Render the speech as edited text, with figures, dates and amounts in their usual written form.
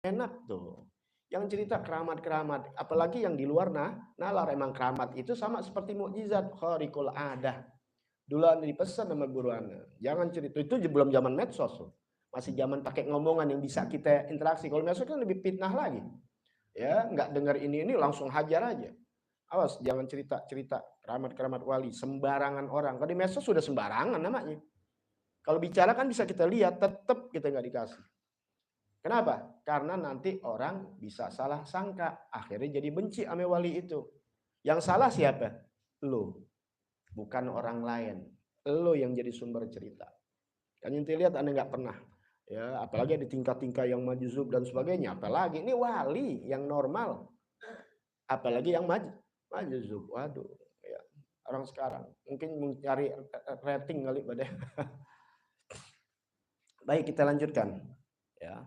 enak tuh. Yang cerita keramat-keramat, apalagi yang di luar nalar, emang keramat itu sama seperti mukjizat, khariqul adah. Dulu Ana dipesan sama guru Ana, jangan cerita itu belum zaman medsos loh. Masih zaman pakai ngomongan yang bisa kita interaksi. Kalau medsos kan lebih fitnah lagi. Ya, nggak dengar ini langsung hajar aja. Awas jangan cerita-cerita keramat-keramat wali sembarangan orang. Kalau di medsos sudah sembarangan namanya. Kalau bicara kan bisa kita lihat, tetap kita nggak dikasih. Kenapa? Karena nanti orang bisa salah sangka, akhirnya jadi benci sama wali itu. Yang salah siapa? Lo, bukan orang lain. Lo yang jadi sumber cerita. Kan ente lihat Anda nggak pernah. Ya, apalagi di tingkat-tingkat yang majzub dan sebagainya. Apalagi ini wali yang normal. Apalagi yang majzub. Waduh, ya. Orang sekarang mungkin mencari rating kali pada. Baik, kita lanjutkan. Ya.